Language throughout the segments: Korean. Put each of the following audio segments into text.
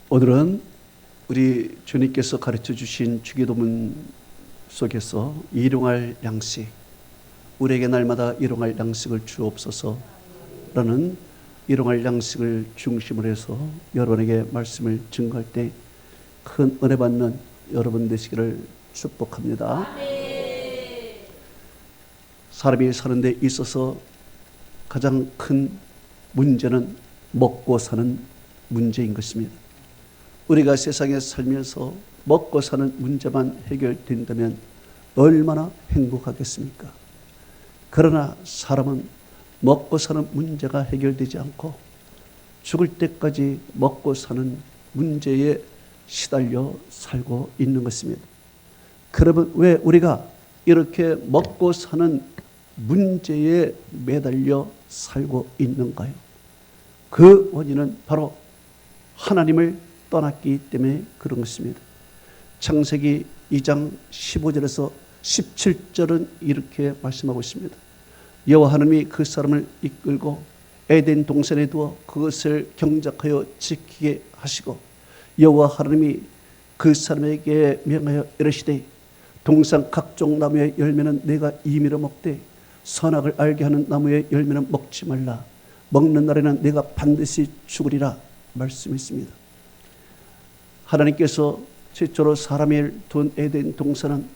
오늘은 우리 주님께서 가르쳐 주신 주기도문 속에서 일용할 양식, 우리에게 날마다 일용할 양식을 주옵소서라는 일용할 양식을 중심으로 해서 여러분에게 말씀을 증거할 때 큰 은혜 받는 여러분 되시기를 축복합니다. 사람이 사는 데 있어서 가장 큰 문제는 먹고 사는 문제인 것입니다. 우리가 세상에 살면서 먹고 사는 문제만 해결된다면 얼마나 행복하겠습니까? 그러나 사람은 먹고 사는 문제가 해결되지 않고 죽을 때까지 먹고 사는 문제에 시달려 살고 있는 것입니다. 그러면 왜 우리가 이렇게 먹고 사는 문제에 매달려 살고 있는가요? 그 원인은 바로 하나님을 떠났기 때문에 그런 것입니다. 창세기 2장 15절에서 17절은 이렇게 말씀하고 있습니다. 여호와 하나님이 그 사람을 이끌고 에덴 동산에 두어 그것을 경작하여 지키게 하시고 여호와 하나님이 그 사람에게 명하여 이르시되 동산 각종 나무의 열매는 내가 임의로 먹되 선악을 알게 하는 나무의 열매는 먹지 말라. 먹는 날에는 내가 반드시 죽으리라 말씀했습니다. 하나님께서 최초로 사람을 둔 에덴 동산은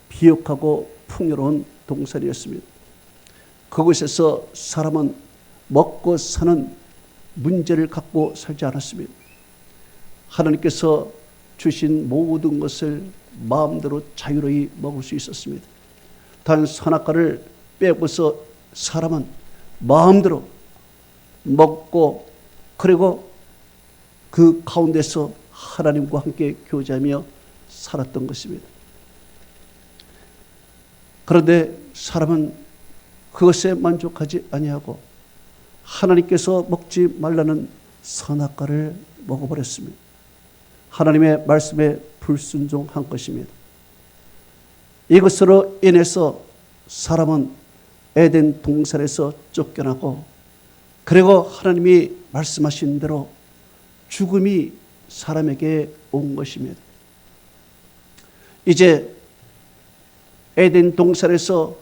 비옥하고 풍요로운 동산이었습니다. 그곳에서 사람은 먹고 사는 문제를 갖고 살지 않았습니다. 하나님께서 주신 모든 것을 마음대로 자유로이 먹을 수 있었습니다. 단 선악과를 빼고서 사람은 마음대로 먹고 그리고 그 가운데서 하나님과 함께 교제하며 살았던 것입니다. 그런데 사람은 그것에 만족하지 아니하고 하나님께서 먹지 말라는 선악과를 먹어버렸습니다. 하나님의 말씀에 불순종한 것입니다. 이것으로 인해서 사람은 에덴 동산에서 쫓겨나고 그리고 하나님이 말씀하신 대로 죽음이 사람에게 온 것입니다. 이제 에덴 동산에서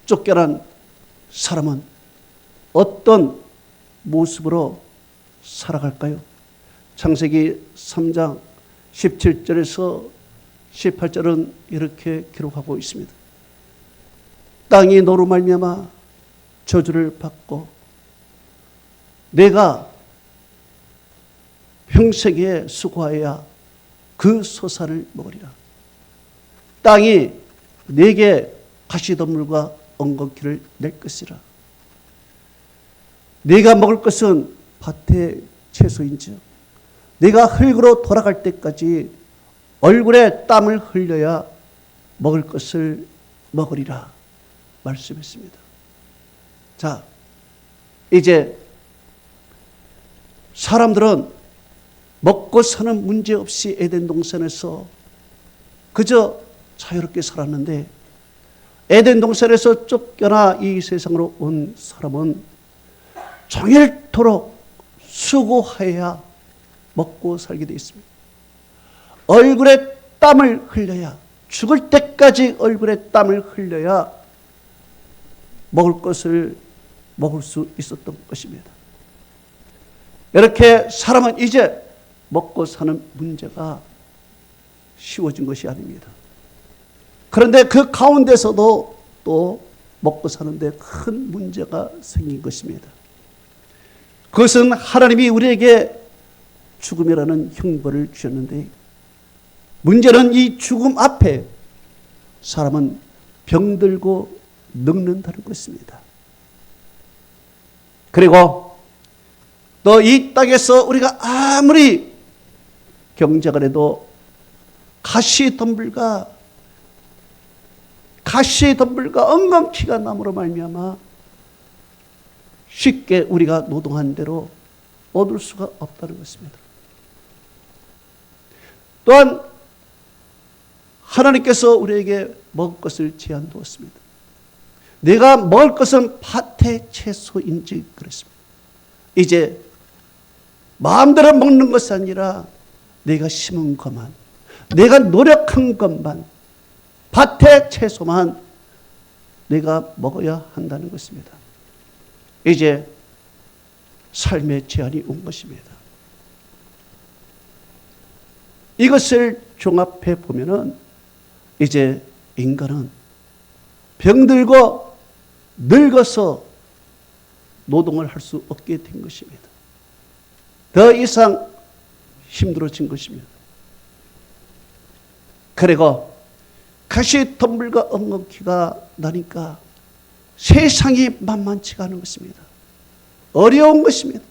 쫓겨난 사람은 어떤 모습으로 살아갈까요? 창세기 3장 17절에서 18절은 이렇게 기록하고 있습니다. 땅이 너로 말미암아 저주를 받고 내가 평생에 수고하여야 그 소산을 먹으리라. 땅이 내게 가시덤불과 엉겅퀴를 낼 것이라. 내가 먹을 것은 밭의 채소인지요 내가 흙으로 돌아갈 때까지 얼굴에 땀을 흘려야 먹을 것을 먹으리라 말씀했습니다. 자, 이제 사람들은 먹고 사는 문제 없이 에덴 동산에서 그저 자유롭게 살았는데 에덴 동산에서 쫓겨나 이 세상으로 온 사람은 종일토록 수고해야 먹고 살게 되어 있습니다. 얼굴에 땀을 흘려야 죽을 때까지 얼굴에 땀을 흘려야 먹을 것을 먹을 수 있었던 것입니다. 이렇게 사람은 이제 먹고 사는 문제가 쉬워진 것이 아닙니다. 그런데 그 가운데서도 또 먹고 사는데 큰 문제가 생긴 것입니다. 그것은 하나님이 우리에게 죽음이라는 형벌을 주셨는데 문제는 이 죽음 앞에 사람은 병들고 늙는다는 것입니다. 그리고 또 이 땅에서 우리가 아무리 경작을 해도 가시덤불과 엉겅퀴가 남으로 말미암아 쉽게 우리가 노동한 대로 얻을 수가 없다는 것입니다. 또한 하나님께서 우리에게 먹을 것을 제한 두었습니다. 내가 먹을 것은 밭의 채소인지 그랬습니다. 이제 마음대로 먹는 것이 아니라 내가 심은 것만, 내가 노력한 것만, 밭의 채소만 내가 먹어야 한다는 것입니다. 이제 삶의 제한이 온 것입니다. 이것을 종합해 보면은 이제 인간은 병들고 늙어서 노동을 할 수 없게 된 것입니다. 더 이상 힘들어진 것입니다. 그리고 가시덤불과 엉겅퀴가 나니까 세상이 만만치가 않은 것입니다. 어려운 것입니다.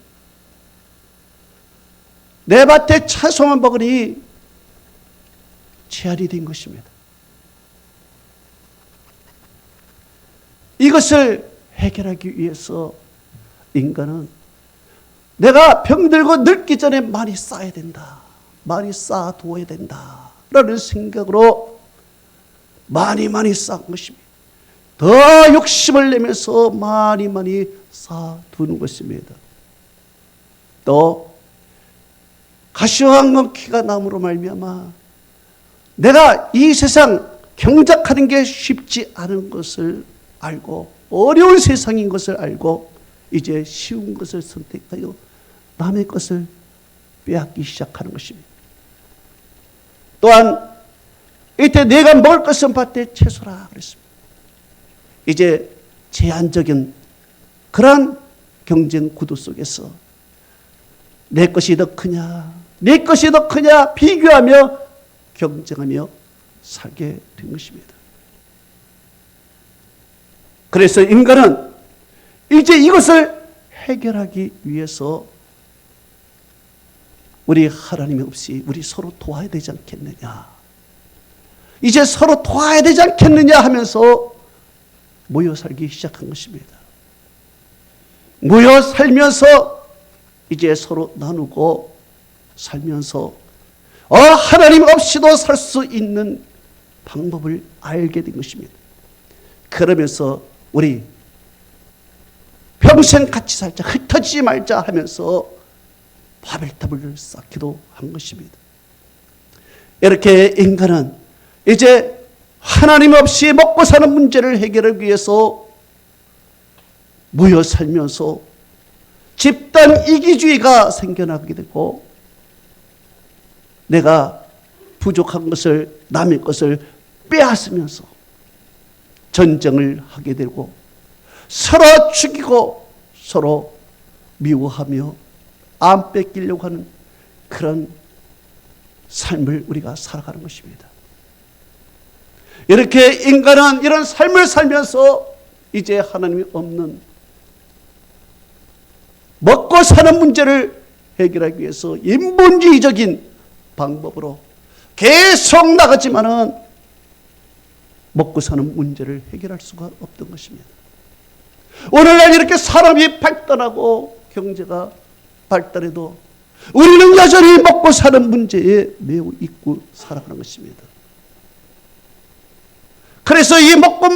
내 밭에 채소만 먹으니 제한이 된 것입니다. 이것을 해결하기 위해서 인간은 내가 병들고 늙기 전에 많이 쌓아야 된다, 많이 쌓아두어야 된다 라는 생각으로 많이 쌓은 것입니다. 더 욕심을 내면서 많이 쌓아두는 것입니다. 또 가시와 엉겅퀴가 남으로 말미암아 내가 이 세상 경작하는 게 쉽지 않은 것을 알고, 어려운 세상인 것을 알고 이제 쉬운 것을 선택하여 남의 것을 빼앗기 시작하는 것입니다. 또한 이때 내가 먹을 것은 밭의 채소라 그랬습니다. 이제 제한적인 그러한 경쟁 구도 속에서 내 것이 더 크냐, 내 것이 더 크냐 비교하며 경쟁하며 살게 된 것입니다. 그래서 인간은 이제 이것을 해결하기 위해서 우리 하나님이 없이 우리 서로 도와야 되지 않겠느냐, 이제 서로 도와야 되지 않겠느냐 하면서 모여 살기 시작한 것입니다. 모여 살면서 이제 서로 나누고 살면서 하나님 없이도 살 수 있는 방법을 알게 된 것입니다. 그러면서 우리 평생 같이 살자, 흩어지지 말자 하면서 바벨탑을 쌓기도 한 것입니다. 이렇게 인간은 이제 하나님 없이 먹고 사는 문제를 해결하기 위해서 모여 살면서 집단 이기주의가 생겨나게 되고, 내가 부족한 것을, 남의 것을 빼앗으면서 전쟁을 하게 되고 서로 죽이고 서로 미워하며 안 뺏기려고 하는 그런 삶을 우리가 살아가는 것입니다. 이렇게 인간은 이런 삶을 살면서 이제 하나님이 없는 먹고 사는 문제를 해결하기 위해서 인본주의적인 방법으로 계속 나가지만은 먹고 사는 문제를 해결할 수가 없던 것입니다. 오늘날 이렇게 사람이 발달하고 경제가 발달해도 우리는 여전히 먹고 사는 문제에 매우 잊고 살아가는 것입니다. 그래서 이 먹고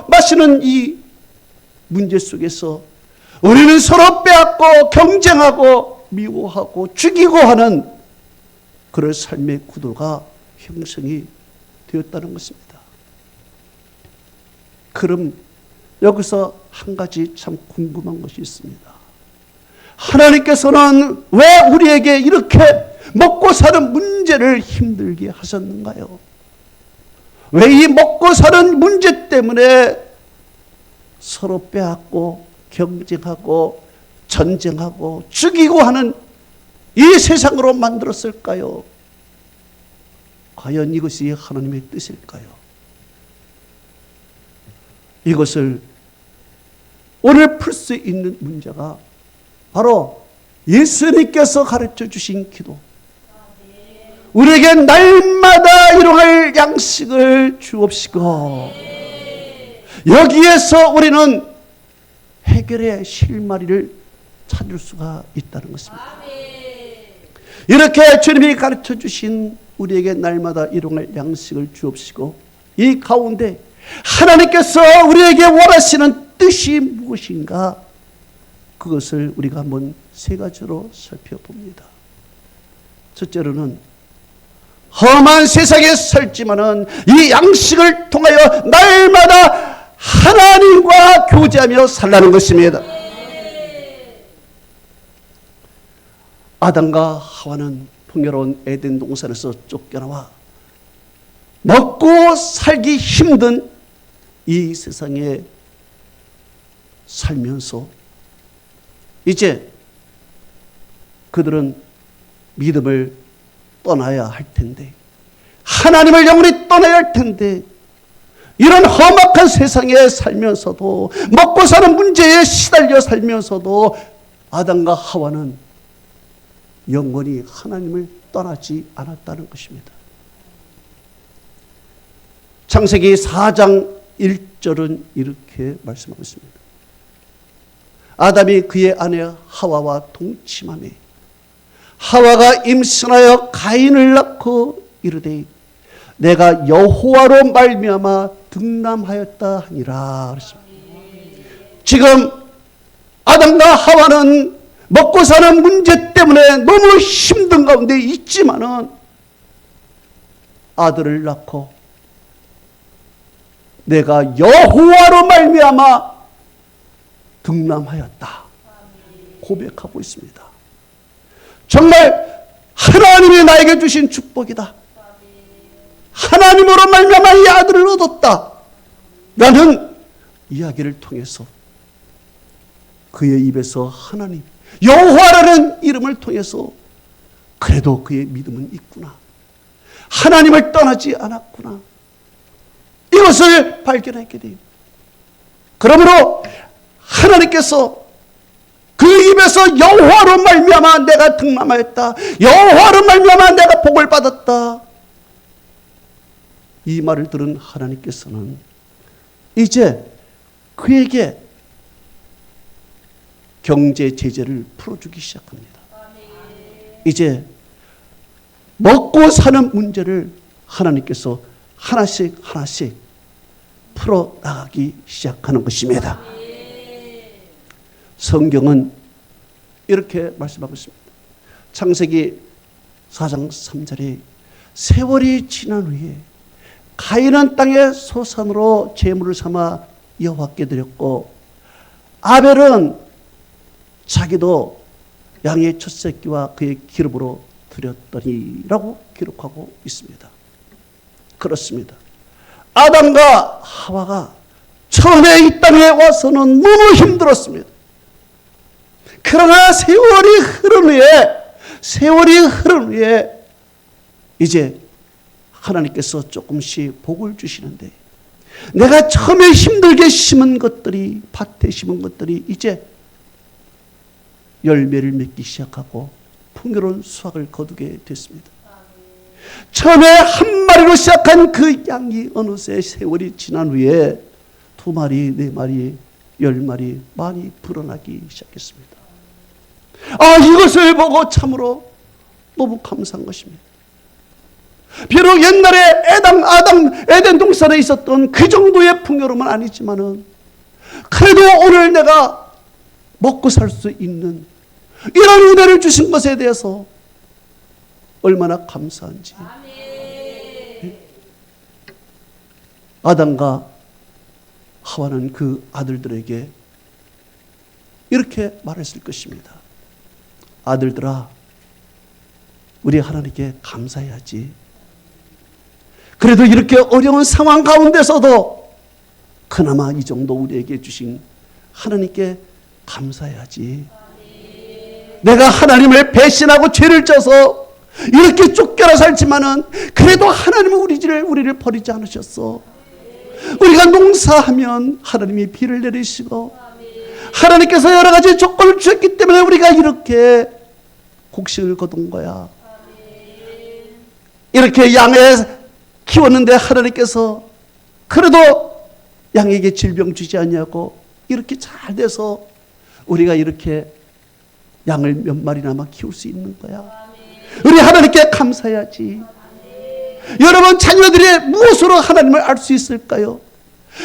마시는 이 문제 속에서 우리는 서로 빼앗고 경쟁하고 미워하고 죽이고 하는 그런 삶의 구도가 형성이 되었다는 것입니다. 그럼 여기서 한 가지 참 궁금한 것이 있습니다. 하나님께서는 왜 우리에게 이렇게 먹고 사는 문제를 힘들게 하셨는가요? 왜 이 먹고 사는 문제 때문에 서로 빼앗고 경쟁하고 전쟁하고 죽이고 하는 이 세상으로 만들었을까요? 과연 이것이 하나님의 뜻일까요? 이것을 오늘 풀 수 있는 문제가 바로 예수님께서 가르쳐 주신 기도, 우리에게 날마다 일용할 양식을 주옵시고, 여기에서 우리는 해결의 실마리를 찾을 수가 있다는 것입니다. 이렇게 주님이 가르쳐 주신 우리에게 날마다 일용할 양식을 주옵시고, 이 가운데 하나님께서 우리에게 원하시는 뜻이 무엇인가, 그것을 우리가 한번 세 가지로 살펴봅니다. 첫째로는 험한 세상에 살지만은 이 양식을 통하여 날마다 하나님과 교제하며 살라는 것입니다. 아담과 하와는 풍요로운 에덴 동산에서 쫓겨나와 먹고 살기 힘든 이 세상에 살면서 이제 그들은 믿음을 떠나야 할 텐데, 하나님을 영원히 떠나야 할 텐데, 이런 험악한 세상에 살면서도, 먹고 사는 문제에 시달려 살면서도 아담과 하와는 영원히 하나님을 떠나지 않았다는 것입니다. 창세기 4장 1절은 이렇게 말씀하고 있습니다. 아담이 그의 아내 하와와 동침하매 하와가 임신하여 가인을 낳고 이르되 내가 여호와로 말미암아 등남하였다 하니라 그랬습니다. 지금 아담과 하와는 먹고 사는 문제 때문에 너무 힘든 가운데 있지만은 아들을 낳고 내가 여호와로 말미암아 등남하였다 고백하고 있습니다. 정말 하나님이 나에게 주신 축복이다. 하나님으로 말미암아 이 아들을 얻었다. 라는 이야기를 통해서 그의 입에서 하나님, 여호와라는 이름을 통해서 그래도 그의 믿음은 있구나. 하나님을 떠나지 않았구나. 이것을 발견하게 돼요. 그러므로 하나님께서 그 입에서 여호와로 말미암아 내가 등남하였다. 여호와로 말미암아 내가 복을 받았다. 이 말을 들은 하나님께서는 이제 그에게 경제 제재를 풀어주기 시작합니다. 이제 먹고 사는 문제를 하나님께서 하나씩 하나씩 풀어나가기 시작하는 것입니다. 성경은 이렇게 말씀하고 있습니다. 창세기 4장 3절에 세월이 지난 후에 가인은 땅의 소산으로 제물을 삼아 여호와께 드렸고 아벨은 자기도 양의 첫 새끼와 그의 기름으로 드렸더니라고 기록하고 있습니다. 그렇습니다. 아담과 하와가 처음에 이 땅에 와서는 너무 힘들었습니다. 그러나 세월이 흐른 후에 이제 하나님께서 조금씩 복을 주시는데 내가 처음에 힘들게 심은 것들이, 밭에 심은 것들이 이제 열매를 맺기 시작하고 풍요로운 수확을 거두게 됐습니다. 처음에 한 마리로 시작한 그 양이 어느새 세월이 지난 후에 2마리, 4마리, 10마리 많이 불어나기 시작했습니다. 이것을 보고 참으로 너무 감사한 것입니다. 비록 옛날에 에덴 동산에 있었던 그 정도의 풍요로움은 아니지만은 그래도 오늘 내가 먹고 살 수 있는 이런 은혜를 주신 것에 대해서 얼마나 감사한지. 아담과 하와는 그 아들들에게 이렇게 말했을 것입니다. 아들들아, 우리 하나님께 감사해야지. 그래도 이렇게 어려운 상황 가운데서도 그나마 이 정도 우리에게 주신 하나님께 감사해야지. 내가 하나님을 배신하고 죄를 져서 이렇게 쫓겨나 살지만은 그래도 하나님은 우리를 버리지 않으셨어. 우리가 농사하면 하나님이 비를 내리시고 하나님께서 여러 가지 조건을 주셨기 때문에 우리가 이렇게 곡식을 거둔 거야. 이렇게 양을 키웠는데 하나님께서 그래도 양에게 질병 주지 않냐고 이렇게 잘 돼서 우리가 이렇게 양을 몇 마리나마 키울 수 있는 거야. 우리 하나님께 감사해야지. 여러분, 자녀들이 무엇으로 하나님을 알 수 있을까요?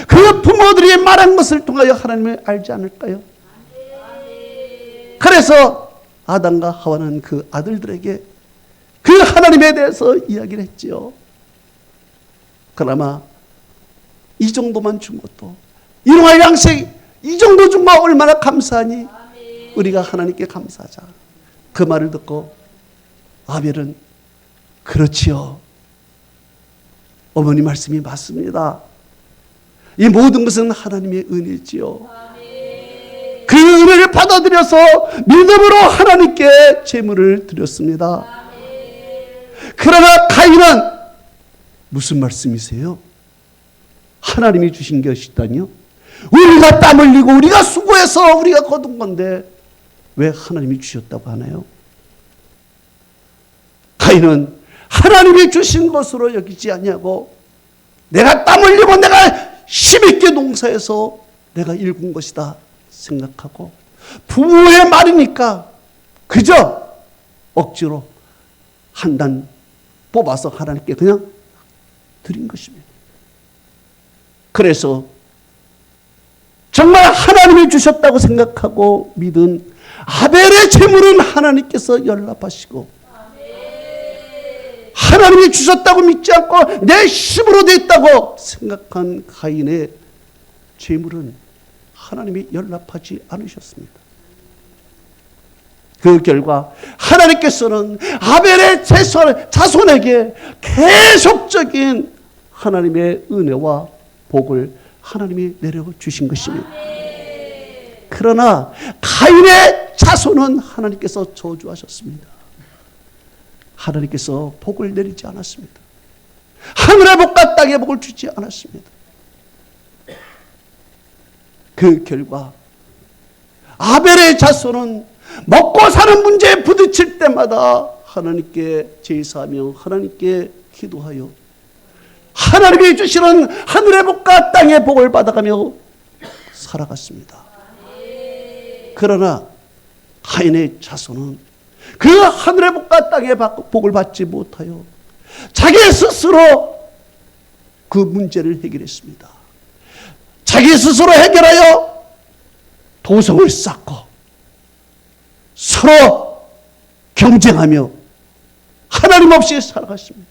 그 부모들이 말한 것을 통하여 하나님을 알지 않을까요? 그래서 아담과 하와는 그 아들들에게 그 하나님에 대해서 이야기를 했지요. 그나마 이 정도만 준 것도, 일용할 양식 이 정도 준 거 얼마나 감사하니? 우리가 하나님께 감사하자. 그 말을 듣고 아벨은 그렇지요. 어머니 말씀이 맞습니다. 이 모든 것은 하나님의 은혜지요. 그 은혜를 받아들여서 믿음으로 하나님께 제물을 드렸습니다. 그러나 가인은 무슨 말씀이세요? 하나님이 주신 것이다니요? 우리가 땀 흘리고 우리가 수고해서 우리가 거둔 건데 왜 하나님이 주셨다고 하나요? 가인은 하나님이 주신 것으로 여기지 않냐고, 내가 땀 흘리고 내가 힘있게 농사해서 내가 일군 것이다 생각하고 부모의 말이니까 그저 억지로 한 단 뽑아서 하나님께 그냥 드린 것입니다. 그래서 정말 하나님이 주셨다고 생각하고 믿은 아벨의 제물은 하나님께서 연락하시고, 하나님이 주셨다고 믿지 않고 내 힘으로 됐다고 생각한 가인의 제물은 하나님이 연락하지 않으셨습니다. 그 결과 하나님께서는 아벨의 자손에게 계속적인 하나님의 은혜와 복을 하나님이 내려주신 것입니다. 그러나 가인의 자손은 하나님께서 저주하셨습니다. 하나님께서 복을 내리지 않았습니다. 하늘의 복과 땅의 복을 주지 않았습니다. 그 결과 아벨의 자손은 먹고 사는 문제에 부딪힐 때마다 하나님께 제사하며 하나님께 기도하여 하나님이 주시는 하늘의 복과 땅의 복을 받아가며 살아갔습니다. 그러나 가인의 자손은 그 하늘의 복과 땅의 복을 받지 못하여 자기 스스로 그 문제를 해결했습니다. 자기 스스로 해결하여 도성을 쌓고 서로 경쟁하며 하나님 없이 살아갔습니다.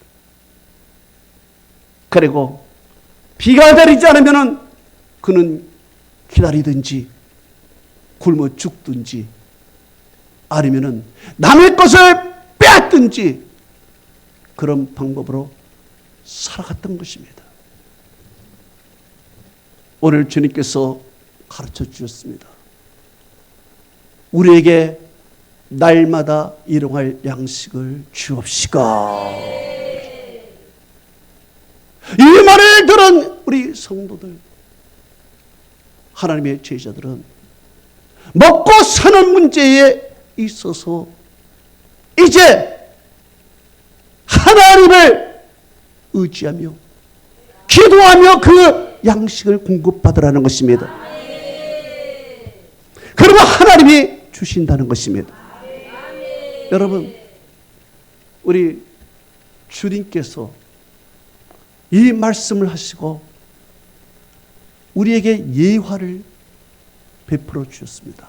그리고 비가 내리지 않으면 그는 기다리든지 굶어 죽든지 아니면 남의 것을 빼앗든지 그런 방법으로 살아갔던 것입니다. 오늘 주님께서 가르쳐 주셨습니다. 우리에게 날마다 일용할 양식을 주옵시가. 이 말을 들은 우리 성도들, 하나님의 제자들은 먹고 사는 문제에 있어서 이제 하나님을 의지하며 기도하며 그 양식을 공급받으라는 것입니다. 그러면 하나님이 주신다는 것입니다. 여러분, 우리 주님께서 이 말씀을 하시고 우리에게 예화를 베풀어 주셨습니다.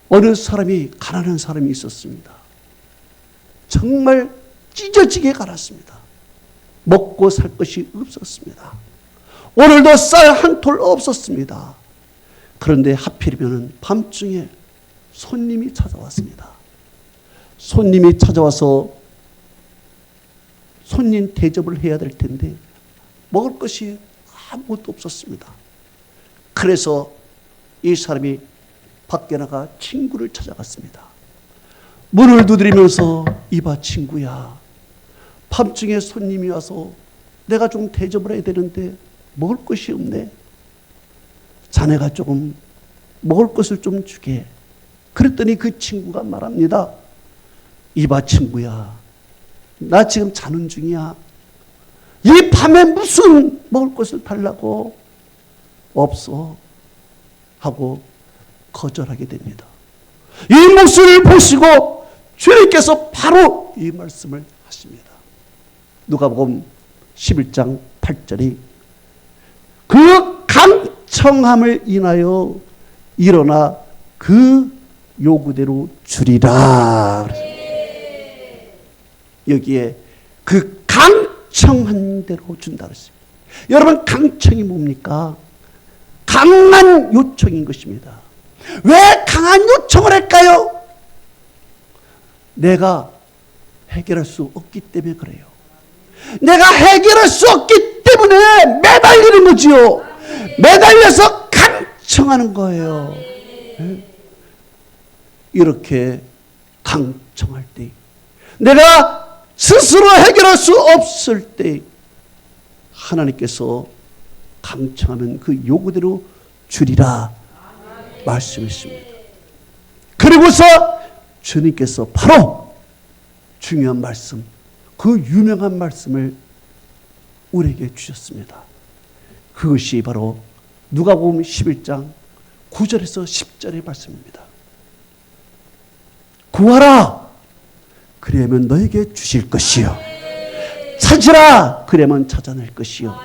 어느 사람이, 가난한 사람이 있었습니다. 정말 찢어지게 가났습니다. 먹고 살 것이 없었습니다. 오늘도 쌀 한 톨 없었습니다. 그런데 하필이면 밤중에 손님이 찾아왔습니다. 손님이 찾아와서 손님 대접을 해야 될 텐데 먹을 것이 아무것도 없었습니다. 그래서 이 사람이 밖에 나가 친구를 찾아갔습니다. 문을 두드리면서, 이봐 친구야, 밤중에 손님이 와서 내가 좀 대접을 해야 되는데 먹을 것이 없네. 자네가 조금 먹을 것을 좀 주게. 그랬더니 그 친구가 말합니다. 이봐 친구야, 나 지금 자는 중이야. 이 밤에 무슨 먹을 것을 달라고? 없어 하고 거절하게 됩니다. 이 모습을 보시고 주님께서 바로 이 말씀을 하십니다. 누가복음 11장 8절이 그 강청함을 인하여 일어나 그 요구대로 주리라. 여기에 그 강청한 대로 준다 그랬습니다. 여러분, 강청이 뭡니까? 강한 요청인 것입니다. 왜 강한 요청을 할까요? 내가 해결할 수 없기 때문에 그래요. 내가 해결할 수 없기 때문에 매달리는 거지요. 매달려서 강청하는 거예요. 이렇게 강청할 때, 내가 스스로 해결할 수 없을 때 하나님께서 강청하면 그 요구대로 주리라 말씀했습니다. 그리고서 주님께서 바로 중요한 말씀, 그 유명한 말씀을 우리에게 주셨습니다. 그것이 바로 누가복음 11장 9절에서 10절의 말씀입니다. 구하라, 그리하면 너에게 주실 것이요, 찾으라, 그리하면 찾아낼 것이요,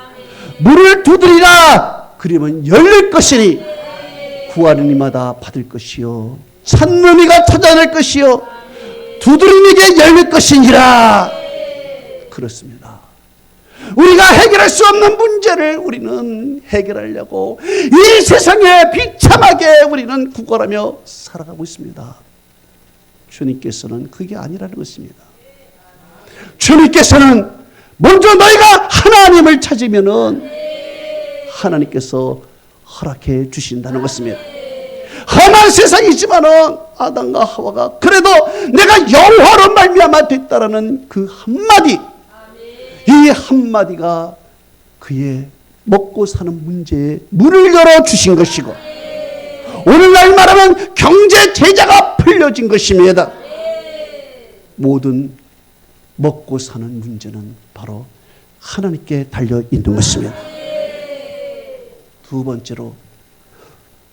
문을 두드리라, 그리하면 열릴 것이니 구하는 이마다 받을 것이요, 찾는 이가 찾아낼 것이요, 두드리는 이에게 열릴 것이니라. 그렇습니다. 우리가 해결할 수 없는 문제를 우리는 해결하려고 이 세상에 비참하게 우리는 구걸하며 살아가고 있습니다. 주님께서는 그게 아니라는 것입니다. 주님께서는 먼저 너희가 하나님을 찾으면은 하나님께서 허락해 주신다는 것입니다. 험한 세상이지만은 아담과 하와가 그래도 내가 영화로 말미암아 됐다라는 그 한마디, 이 한마디가 그의 먹고 사는 문제에 문을 열어 주신 것이고, 오늘날 말하면 경제 제재가 풀려진 것입니다. 모든 먹고 사는 문제는 바로 하나님께 달려 있는 것입니다. 두 번째로,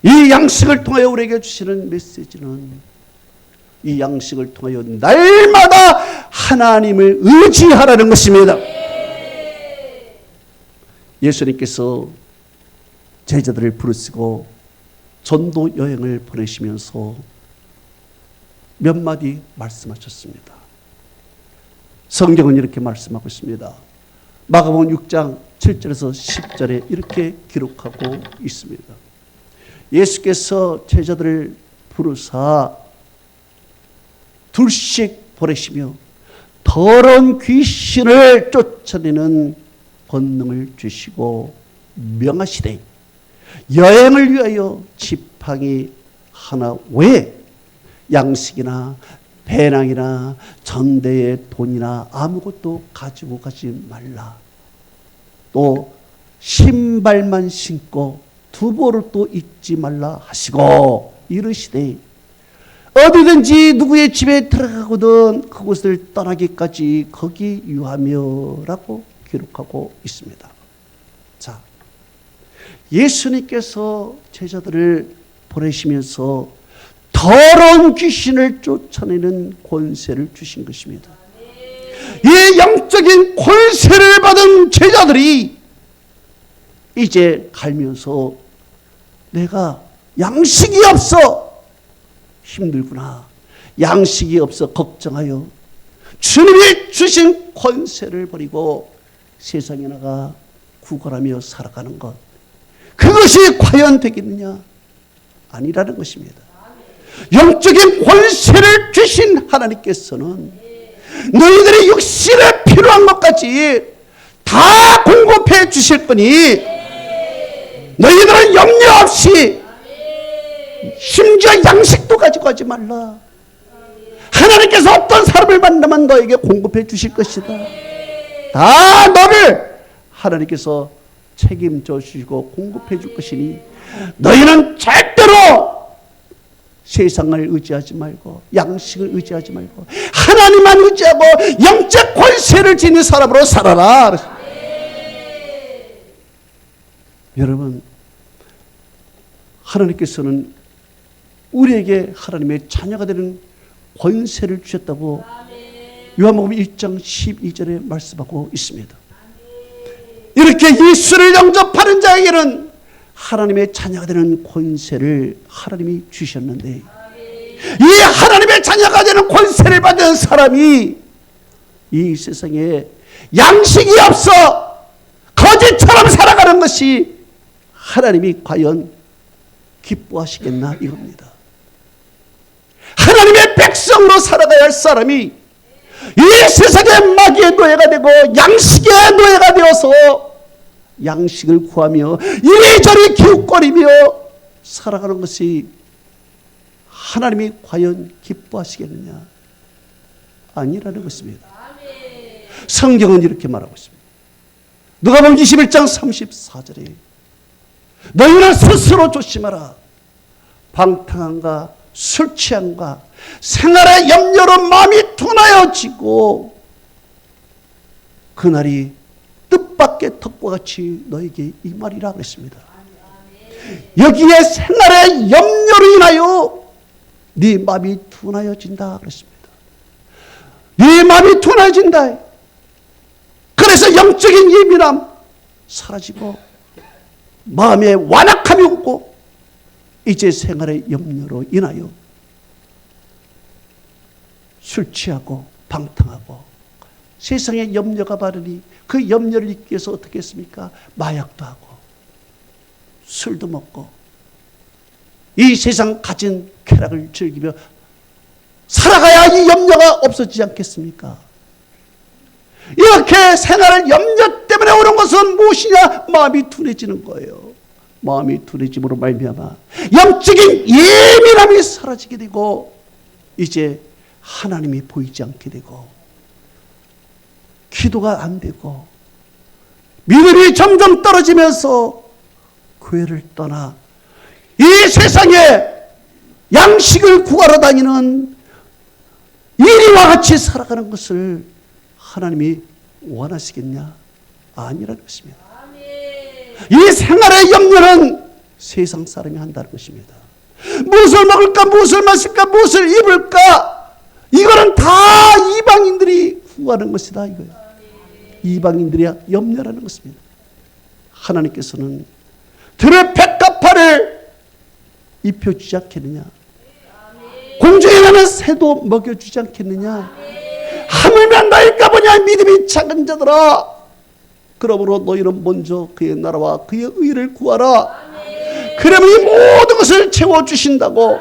이 양식을 통하여 우리에게 주시는 메시지는, 이 양식을 통하여 날마다 하나님을 의지하라는 것입니다. 예수님께서 제자들을 부르시고 전도 여행을 보내시면서 몇 마디 말씀하셨습니다. 성경은 이렇게 말씀하고 있습니다. 마가복음 6장 7절에서 10절에 이렇게 기록하고 있습니다. 예수께서 제자들을 부르사 둘씩 보내시며 더러운 귀신을 쫓아내는 권능을 주시고 명하시되, 여행을 위하여 지팡이 하나 외에 양식이나 배낭이나 전대의 돈이나 아무것도 가지고 가지 말라. 또 신발만 신고 두보를 또 잊지 말라 하시고 이르시되, 어디든지 누구의 집에 들어가거든 그곳을 떠나기까지 거기 유하며 라고 기록하고 있습니다. 자, 예수님께서 제자들을 보내시면서 더러운 귀신을 쫓아내는 권세를 주신 것입니다. 이 영적인 권세를 받은 제자들이 이제 갈면서 내가 양식이 없어 힘들구나, 양식이 없어 걱정하여 주님이 주신 권세를 버리고 세상에 나가 구걸하며 살아가는 것, 그것이 과연 되겠느냐? 아니라는 것입니다. 영적인 권세를 주신 하나님께서는 너희들의 육신에 필요한 것까지 다 공급해 주실 거니 너희들은 염려 없이 심지어 양식도 가지고 가지 말라. 하나님께서 어떤 사람을 만나면 너에게 공급해 주실 것이다. 다 너를 하나님께서 책임져 주시고 공급해 줄 것이니 너희는 절대로 세상을 의지하지 말고 양식을 의지하지 말고 하나님만 의지하고 영적 권세를 지닌 사람으로 살아라. 여러분, 하나님께서는 우리에게 하나님의 자녀가 되는 권세를 주셨다고 요한복음 1장 12절에 말씀하고 있습니다. 이렇게 예수를 영접하는 자에게는 하나님의 자녀가 되는 권세를 하나님이 주셨는데, 이 하나님의 자녀가 되는 권세를 받은 사람이 이 세상에 양식이 없어 거짓처럼 살아가는 것이 하나님이 과연 기뻐하시겠나 이겁니다. 하나님의 백성으로 살아가야 할 사람이 이 세상의 마귀의 노예가 되고 양식의 노예가 되어서 양식을 구하며 이리저리 기웃거리며 살아가는 것이 하나님이 과연 기뻐하시겠느냐? 아니라는 것입니다. 성경은 이렇게 말하고 있습니다. 누가복음 21장 34절에 너희는 스스로 조심하라. 방탕함과 술 취함과 생활의 염려로 마음이 둔하여지고 그날이 뜻밖의 턱과 같이 너에게 임하리라 그랬습니다. 여기에 생활의 염려로 인하여 네 마음이 둔하여진다 그랬습니다. 네 마음이 둔하여진다. 그래서 영적인 예민함 사라지고 마음에 완악함이 오고 이제 생활의 염려로 인하여 술 취하고 방탕하고 세상에 염려가 바르니 그 염려를 잊기 위해서 어떻게 했습니까? 마약도 하고 술도 먹고 이 세상 가진 쾌락을 즐기며 살아가야 이 염려가 없어지지 않겠습니까? 이렇게 생활을 염려 때문에 오는 것은 무엇이냐? 마음이 둔해지는 거예요. 마음이 둔해짐으로 말미암아 영적인 예민함이 사라지게 되고 이제 하나님이 보이지 않게 되고 기도가 안 되고 믿음이 점점 떨어지면서 교회를 떠나 이 세상에 양식을 구하러 다니는 이리와 같이 살아가는 것을 하나님이 원하시겠냐? 아니라는 것입니다. 이 생활의 염려는 세상 사람이 한다는 것입니다. 무엇을 먹을까, 무엇을 마실까, 무엇을 입을까, 이거는 다 이방인들이 구하는 것이다 이거예요. 이방인들이 염려라는 것입니다. 하나님께서는 들의 백합화를 입혀주지 않겠느냐? 공중에 나는 새도 먹여주지 않겠느냐? 하물며 너희가 보냐 믿음이 작은 자들아, 그러므로 너희는 먼저 그의 나라와 그의 의를 구하라. 그러면 이 모든 것을 채워주신다고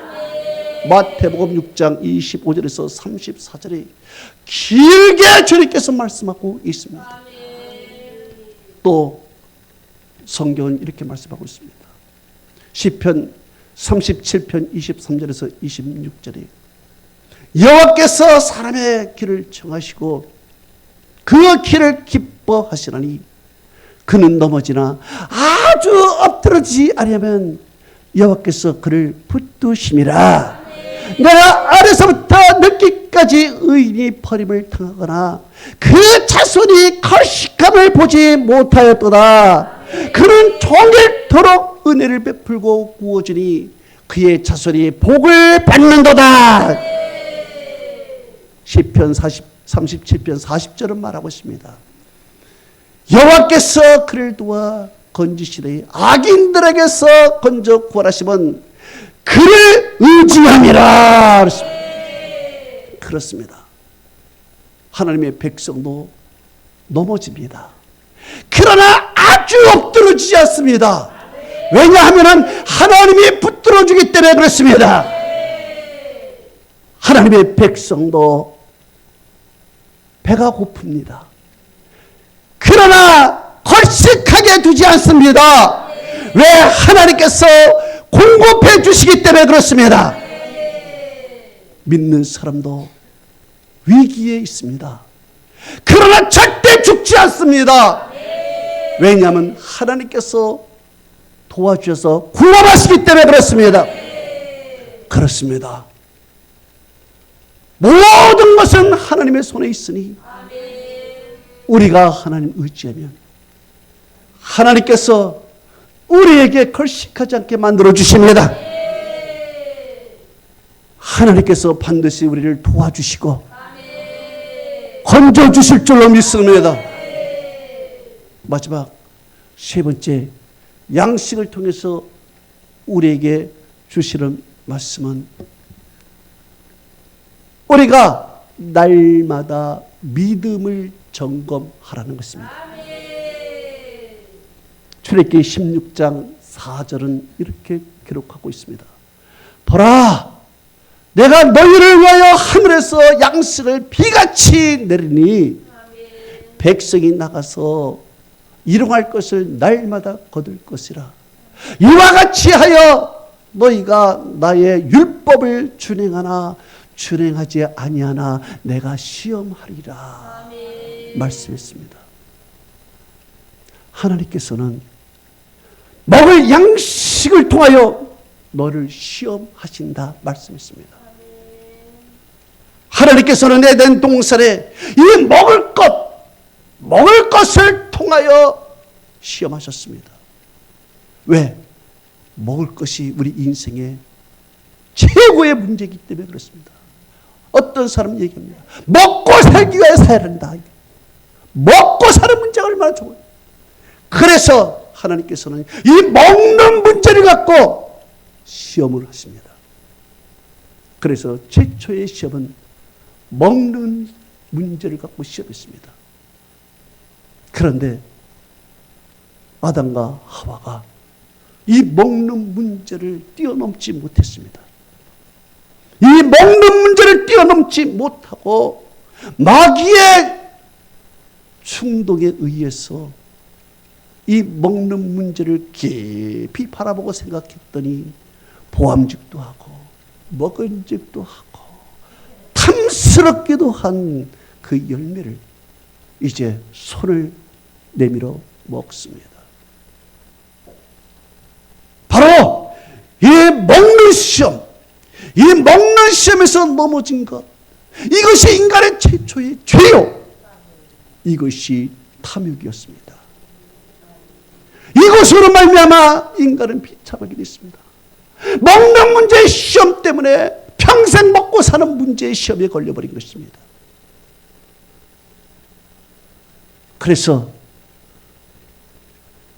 마태복음 6장 25절에서 34절에 길게 주님께서 말씀하고 있습니다. 또 성경은 이렇게 말씀하고 있습니다. 시편 37편 23절에서 26절에 여호와께서 사람의 길을 정하시고 그 길을 기뻐하시나니 그는 넘어지나 아주 엎드러지지 아니하면 여호와께서 그를 붙드심이라. 내가 아래서부터 늦기까지 의인이 버림을 당하거나 그 자손이 걸식함을 보지 못하였도다. 그는 종일토록 은혜를 베풀고 구워주니 그의 자손이 복을 받는도다. 시편 37편 40절은 말하고 있습니다. 여호와께서 그를 도와 건지시되 악인들에게서 건져 구원하시면 그를 의지함이라. 그렇습니다. 하나님의 백성도 넘어집니다. 그러나 아주 엎드러지지 않습니다. 왜냐하면 하나님이 붙들어주기 때문에 그렇습니다. 하나님의 백성도 배가 고픕니다. 그러나 걸식하게 두지 않습니다. 왜? 하나님께서 공급해 주시기 때문에 그렇습니다. 믿는 사람도 위기에 있습니다. 그러나 절대 죽지 않습니다. 왜냐하면 하나님께서 도와주셔서 구원하시기 때문에 그렇습니다. 그렇습니다. 모든 것은 하나님의 손에 있으니 우리가 하나님 의지하면 하나님께서 우리에게 걸식하지 않게 만들어 주십니다. 하나님께서 반드시 우리를 도와주시고 건져 주실 줄로 믿습니다. 마지막 세 번째, 양식을 통해서 우리에게 주시는 말씀은 우리가 날마다 믿음을 점검하라는 것입니다. 출애굽기 16장 4절은 이렇게 기록하고 있습니다. 보라, 내가 너희를 위하여 하늘에서 양식을 비같이 내리니 백성이 나가서 일용할 것을 날마다 거둘 것이라. 이와 같이 하여 너희가 나의 율법을 준행하나 준행하지 아니하나 내가 시험하리라. 말씀했습니다. 하나님께서는 먹을 양식을 통하여 너를 시험하신다 말씀했습니다. 하나님께서는 에덴 동산에 이 먹을 것을 통하여 시험하셨습니다. 왜? 먹을 것이 우리 인생의 최고의 문제이기 때문에 그렇습니다. 어떤 사람 얘기합니다. 먹고 살기 위해 살아야 한다. 먹고 사는 문제가 얼마나 좋아요. 그래서 하나님께서는 이 먹는 문제를 갖고 시험을 하십니다. 그래서 최초의 시험은 먹는 문제를 갖고 시험했습니다. 그런데 아담과 하와가 이 먹는 문제를 뛰어넘지 못했습니다. 이 먹는 문제를 뛰어넘지 못하고 마귀의 충동에 의해서 이 먹는 문제를 깊이 바라보고 생각했더니 보암직도 하고 먹은직도 하고 탐스럽기도 한 그 열매를 이제 손을 내밀어 먹습니다. 바로 이 먹는 시험, 이 먹는 시험에서 넘어진 것, 이것이 인간의 최초의 죄요. 이것이 탐욕이었습니다. 이것으로 말미암아 인간은 비참하게 됐습니다. 먹는 문제의 시험 때문에 평생 먹고 사는 문제의 시험에 걸려버린 것입니다. 그래서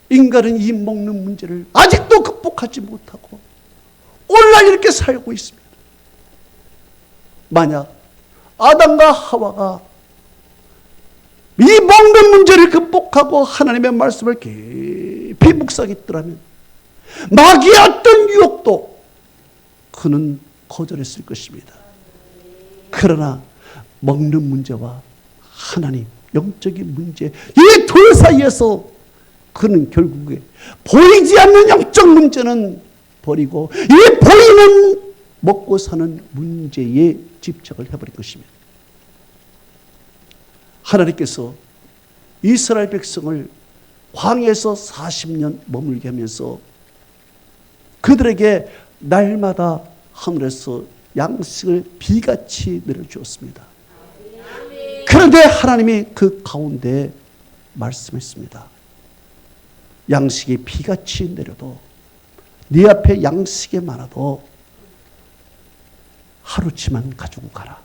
인간은 이 먹는 문제를 아직도 극복하지 못하고 오늘날 이렇게 살고 있습니다. 만약 아담과 하와가 이 먹는 문제를 극복하고 하나님의 말씀을 깊이 묵상했더라면 마귀의 어떤 유혹도 그는 거절했을 것입니다. 그러나 먹는 문제와 하나님, 영적인 문제, 이 둘 사이에서 그는 결국에 보이지 않는 영적 문제는 버리고 이 보이는 먹고 사는 문제에 집착을 해버린 것입니다. 하나님께서 이스라엘 백성을 광야에서 40년 머물게 하면서 그들에게 날마다 하늘에서 양식을 비같이 내려주었습니다. 그런데 하나님이 그 가운데 말씀했습니다. 양식이 비같이 내려도 네 앞에 양식이 많아도 하루치만 가지고 가라.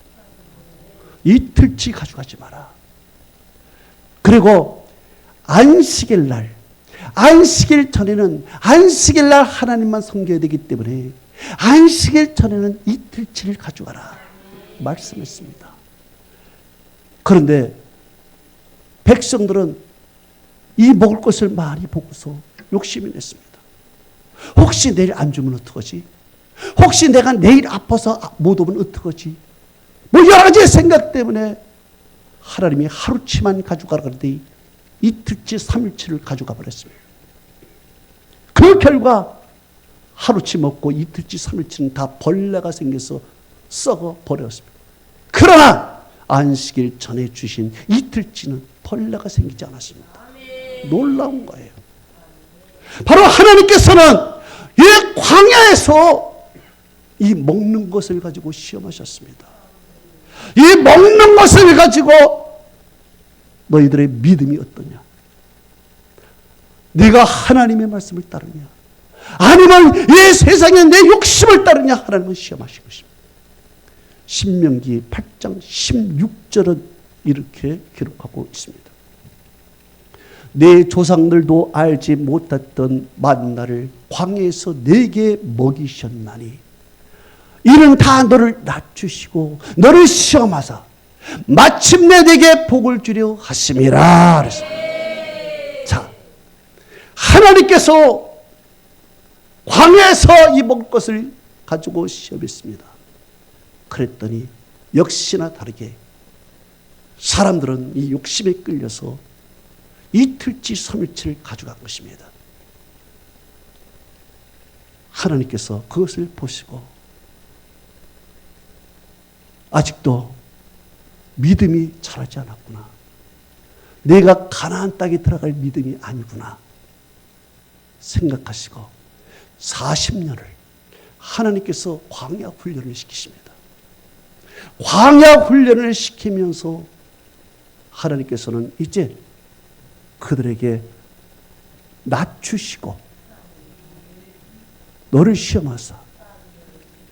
이틀치 가져가지 마라. 그리고 안식일 날, 안식일 전에는 안식일 날 하나님만 섬겨야 되기 때문에 안식일 전에는 이틀치를 가져가라 말씀했습니다. 그런데 백성들은 이 먹을 것을 많이 보고서 욕심이 냈습니다. 혹시 내일 안 주면 어떡하지? 혹시 내가 내일 아파서 못 오면 어떡하지? 뭐 여러 가지 생각 때문에 하나님이 하루치만 가져가라 그러더니 이틀치 3일치를 가져가 버렸습니다. 그 결과 하루치 먹고 이틀치 3일치는 다 벌레가 생겨서 썩어 버렸습니다. 그러나 안식일 전에 주신 이틀치는 벌레가 생기지 않았습니다. 놀라운 거예요. 바로 하나님께서는 이 광야에서 이 먹는 것을 가지고 시험하셨습니다. 이 먹는 것을 가지고 너희들의 믿음이 어떠냐? 네가 하나님의 말씀을 따르냐? 아니면 이 세상에 내 욕심을 따르냐? 하나님은 시험하신 것입니다. 신명기 8장 16절은 이렇게 기록하고 있습니다. 내 조상들도 알지 못했던 만나를 광야에서 내게 먹이셨나니 이는 다 너를 낮추시고 너를 시험하사 마침내 내게 복을 주려 하심이라. 그래서 자, 하나님께서 광야에서 이 먹을 것을 가지고 시험했습니다. 그랬더니 역시나 다르게 사람들은 이 욕심에 끌려서 이틀치 3일치를 가져간 것입니다. 하나님께서 그것을 보시고 아직도 믿음이 자라지 않았구나. 내가 가나안 땅에 들어갈 믿음이 아니구나 생각하시고 40년을 하나님께서 광야 훈련을 시키십니다. 광야 훈련을 시키면서 하나님께서는 이제 그들에게 낮추시고 너를 시험하사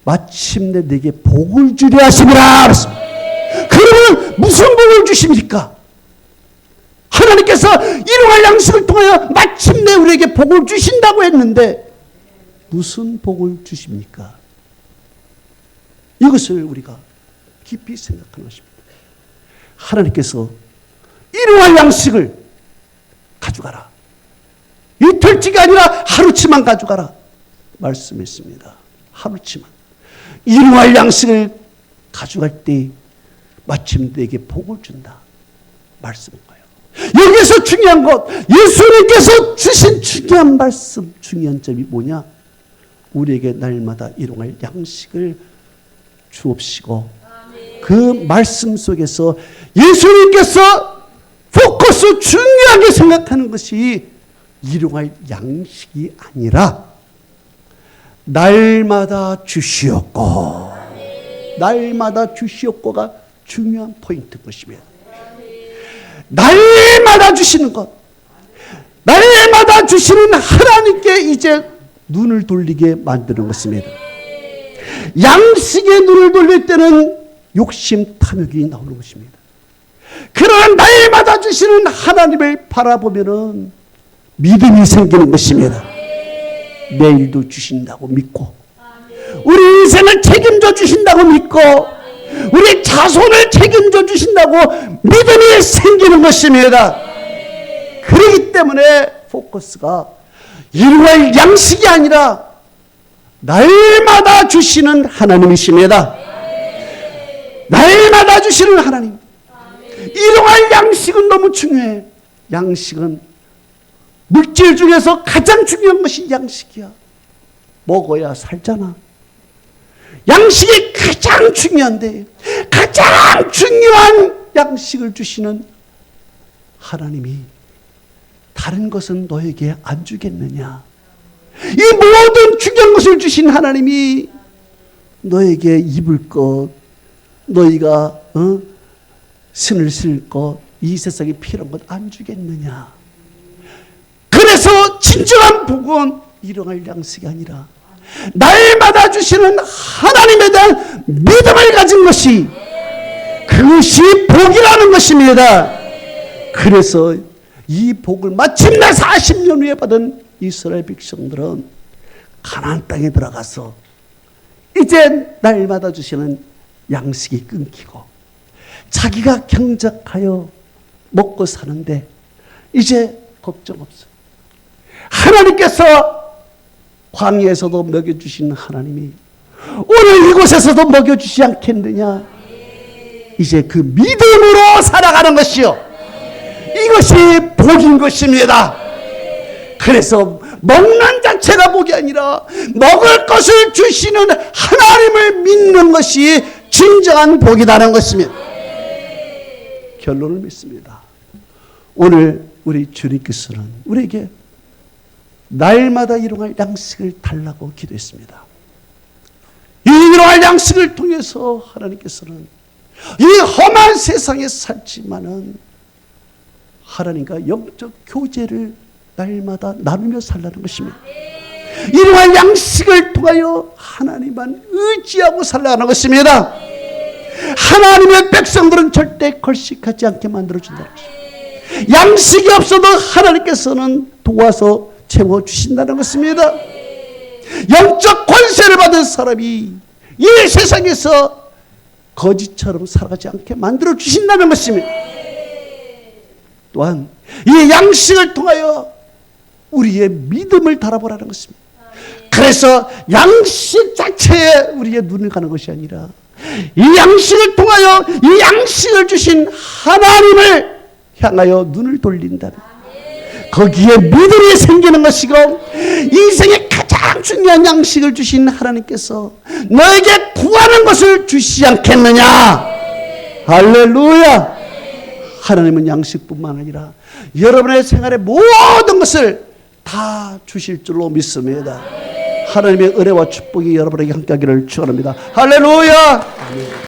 마침내 내게 복을 주려 하심이라 그랬습니다. 그러면 무슨 복을 주십니까? 하나님께서 일용할 양식을 통하여 마침내 우리에게 복을 주신다고 했는데 무슨 복을 주십니까? 이것을 우리가 깊이 생각하는 것입니다. 하나님께서 일용할 양식을 가져가라. 이틀치가 아니라 하루치만 가져가라 말씀했습니다. 하루치만. 일용할 양식을 가져갈 때 마침 내게 복을 준다 말씀인 거예요. 여기서 중요한 것, 예수님께서 주신 중요한 말씀, 중요한 점이 뭐냐? 우리에게 날마다 일용할 양식을 주옵시고 그 말씀 속에서 예수님께서 포커스 중요하게 생각하는 것이 일용할 양식이 아니라 날마다 주시옵고, 날마다 주시옵고가 중요한 포인트인 것입니다. 날마다 주시는 것, 날마다 주시는 하나님께 이제 눈을 돌리게 만드는 것입니다. 양식에 눈을 돌릴 때는 욕심 탐욕이 나오는 것입니다. 그러나 날마다 주시는 하나님을 바라보면은 믿음이 생기는 것입니다. 내일도 주신다고 믿고, 우리 인생을 책임져 주신다고 믿고, 우리 자손을 책임져 주신다고 믿음이 생기는 것입니다. 그렇기 때문에 포커스가 일용할 양식이 아니라 날마다 주시는 하나님이십니다. 날마다 주시는 하나님. 일용할 양식은 너무 중요해. 양식은 물질 중에서 가장 중요한 것이 양식이야. 먹어야 살잖아. 양식이 가장 중요한데 가장 중요한 양식을 주시는 하나님이 다른 것은 너에게 안 주겠느냐? 이 모든 중요한 것을 주신 하나님이 너에게 입을 것, 너희가 신을 쓸 것, 이 세상에 필요한 것 안 주겠느냐? 그래서 진정한 복은 일용할 양식이 아니라 날마다 주시는 하나님에 대한 믿음을 가진 것이, 그것이 복이라는 것입니다. 그래서 이 복을 마침내 40년 후에 받은 이스라엘 백성들은 가나안 땅에 들어가서 이제 날마다 주시는 양식이 끊기고 자기가 경작하여 먹고 사는데 이제 걱정 없어. 하나님께서 광야에서도 먹여주신 하나님이 오늘 이곳에서도 먹여주지 않겠느냐? 이제 그 믿음으로 살아가는 것이요, 이것이 복인 것입니다. 그래서 먹는 자체가 복이 아니라 먹을 것을 주시는 하나님을 믿는 것이 진정한 복이라는 것입니다. 결론을 맺습니다. 오늘 우리 주님께서는 우리에게 날마다 일용할 양식을 달라고 기도했습니다. 이 일용할 양식을 통해서 하나님께서는 이 험한 세상에 살지만은 하나님과 영적 교제를 날마다 나누며 살라는 것입니다. 일용할 양식을 통하여 하나님만 의지하고 살라는 것입니다. 하나님의 백성들은 절대 걸식하지 않게 만들어준다는 것입니다. 양식이 없어도 하나님께서는 도와서 채워주신다는 것입니다. 영적 권세를 받은 사람이 이 세상에서 거지처럼 살아가지 않게 만들어 주신다는 것입니다. 또한 이 양식을 통하여 우리의 믿음을 달아보라는 것입니다. 그래서 양식 자체에 우리의 눈을 가는 것이 아니라 이 양식을 통하여 이 양식을 주신 하나님을 향하여 눈을 돌린다면 거기에 믿음이 생기는 것이고, 인생의 가장 중요한 양식을 주신 하나님께서 너에게 구하는 것을 주시지 않겠느냐. 할렐루야. 하나님은 양식뿐만 아니라 여러분의 생활의 모든 것을 다 주실 줄로 믿습니다. 하나님의 은혜와 축복이 여러분에게 함께하기를 축원합니다. 할렐루야.